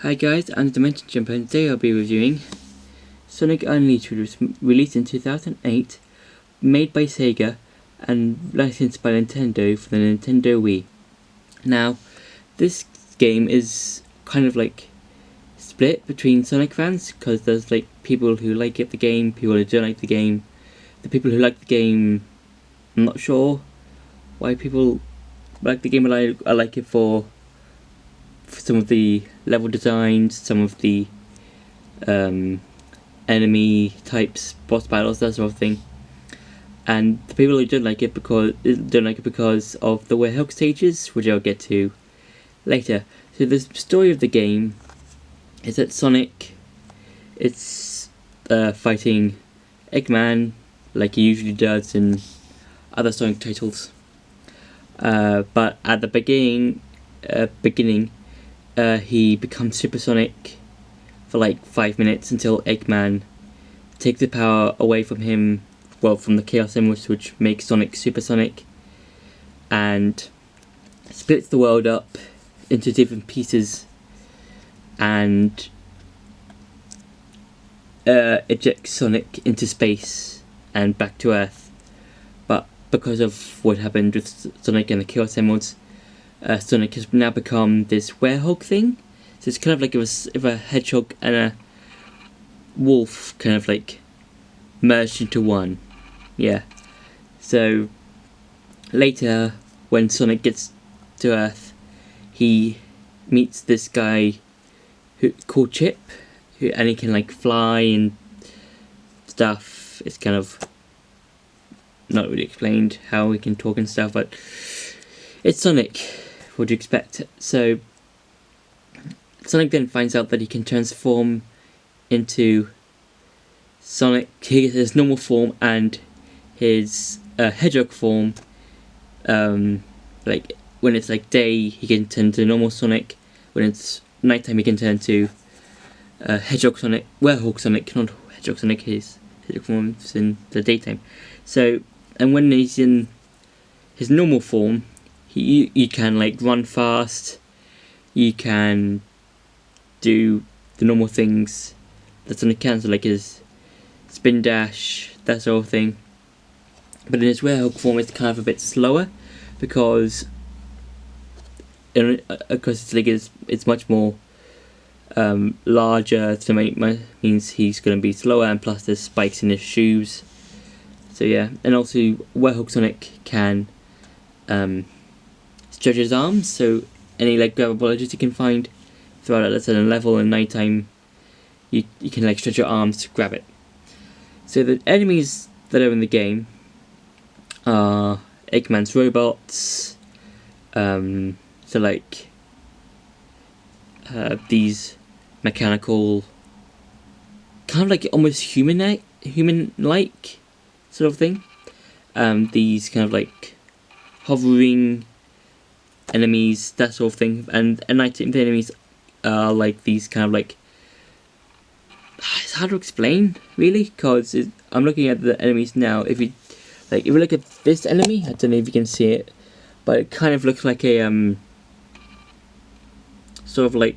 Hi guys, I'm Dimension Jumper and today I'll be reviewing Sonic Unleashed, which was released in 2008, made by Sega and licensed by Nintendo for the Nintendo Wii. Now, this game is kind of like split between Sonic fans, because there's like people who like the game, people who don't like the game. The people who like the game, I'm not sure why people like the game. I like it for some of the level designs, some of the enemy types, boss battles, that sort of thing. And the people who don't like it because of the Werehog stages, which I'll get to later. So the story of the game is that Sonic is fighting Eggman like he usually does in other Sonic titles. But at the beginning, he becomes supersonic for like 5 minutes until Eggman takes the power away from him, from the Chaos Emeralds, which makes Sonic supersonic, and splits the world up into different pieces and ejects Sonic into space and back to Earth. But because of what happened with Sonic and the Chaos Emeralds, Sonic has now become this werehog thing. So it's kind of like if a hedgehog and a wolf kind of like merged into one. Yeah. So later, when Sonic gets to Earth, he meets this guy called Chip, and he can like fly and stuff. It's kind of not really explained how he can talk and stuff, but it's Sonic. What do you expect? So Sonic then finds out that he can transform into his normal form and his hedgehog form. Like when it's like day, he can turn to normal Sonic. When it's nighttime, he can turn to Hedgehog Sonic, Werehog Sonic, not Hedgehog Sonic. His hedgehog form is in the daytime. So, and when he's in his normal form, you can like run fast. You can do the normal things that Sonic can, so like his spin dash, that sort of thing. But in his werehog form, it's kind of a bit slower because it's much more larger, so means he's going to be slower, and plus there's spikes in his shoes. So yeah, and also Werehog Sonic can stretch his arms, so any like grabbable edges you can find throughout a certain level in nighttime, you can like stretch your arms to grab it. So the enemies that are in the game are Eggman's robots, so like these mechanical, kind of like almost human-like sort of thing. These kind of like hovering enemies, that sort of thing, and nighttime enemies are like these kind of like, it's hard to explain really, because I'm looking at the enemies now. If you look at this enemy, I don't know if you can see it, but it kind of looks like a sort of like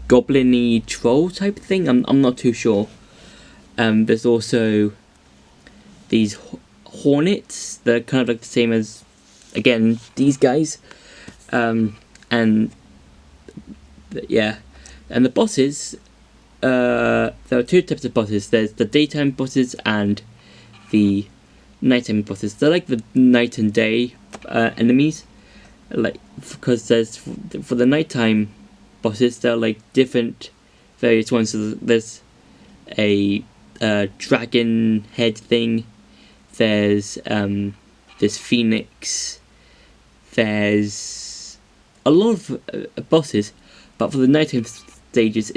goblin-y troll type thing. I'm not too sure. There's also these hornets that are kind of like the same as, again, these guys. And the bosses, there are two types of bosses. There's the daytime bosses and the nighttime bosses. They're like the night and day enemies, like, because there's, for the nighttime bosses, they're like different various ones. So there's a dragon head thing, there's this phoenix, there's a lot of bosses. But for the nighttime stages,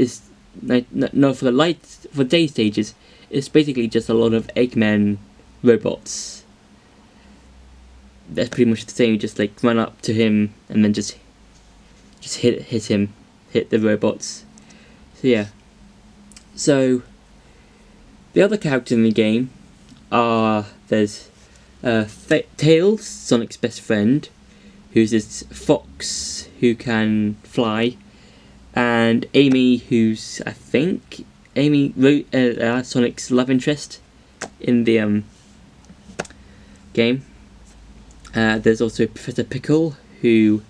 for day stages, it's basically just a lot of Eggman robots. That's pretty much the same. You just like run up to him and then just hit the robots. So yeah. So the other characters in the game are, there's Tails, Sonic's best friend, who's this fox who can fly, and Amy, who's I think Sonic's love interest in the game. There's also Professor Pickle, who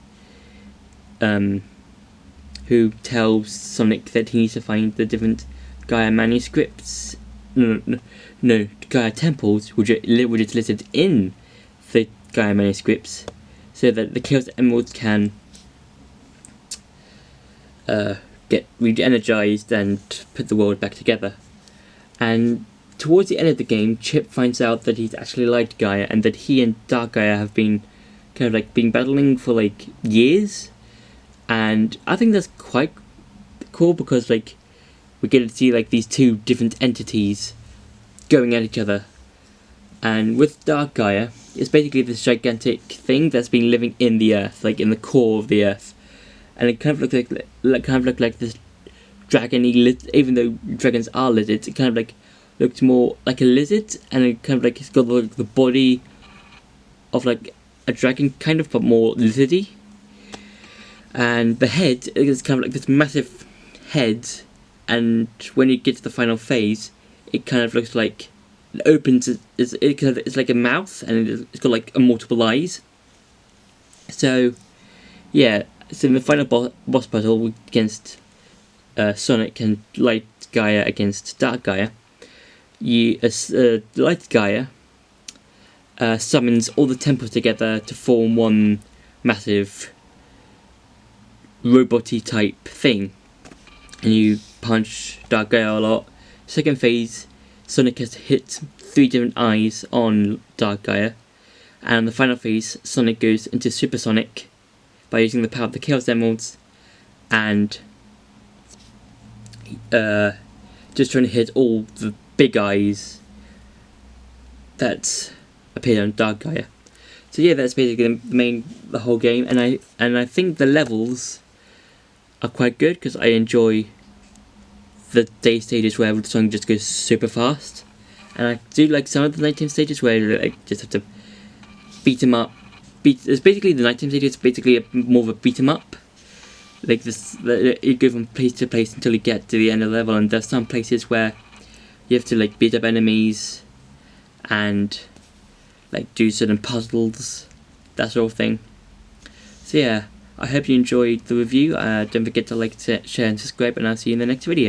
tells Sonic that he needs to find the different Gaia manuscripts. No, Gaia temples, which is listed in the Gaia manuscripts, so that the Chaos Emeralds can get re-energized and put the world back together. And towards the end of the game, Chip finds out that he's actually Light Gaia, and that he and Dark Gaia have been kind of like been battling for like years. And I think that's quite cool, because like we get to see like these two different entities going at each other. And with Dark Gaia, it's basically this gigantic thing that's been living in the earth, like in the core of the earth. And it kind of looks like this dragony, even though dragons are lizards, it kind of like looks more like a lizard, and it kind of like it's got like the body of like a dragon kind of, but more lizardy. And the head is kind of like this massive head, and when you get to the final phase, it kind of looks like it opens. It's like a mouth, and it's got like multiple eyes. So, yeah. So in the final boss battle against Sonic and Light Gaia against Dark Gaia, Light Gaia summons all the temples together to form one massive robot-y type thing, and you punch Dark Gaia a lot. Second phase, Sonic has hit 3 different eyes on Dark Gaia, and in the final phase, Sonic goes into Supersonic by using the power of the Chaos Emeralds, and just trying to hit all the big eyes that appear on Dark Gaia. So yeah, that's basically the whole game, and I think the levels are quite good, because I enjoy the day stages where the song just goes super fast, and I do like some of the nighttime stages where you like just have to beat 'em up. It's basically the nighttime stage is basically more of a beat 'em up. Like this, you go from place to place until you get to the end of the level, and there's some places where you have to like beat up enemies and like do certain puzzles, that sort of thing. So yeah, I hope you enjoyed the review. Don't forget to like, share and subscribe, and I'll see you in the next video.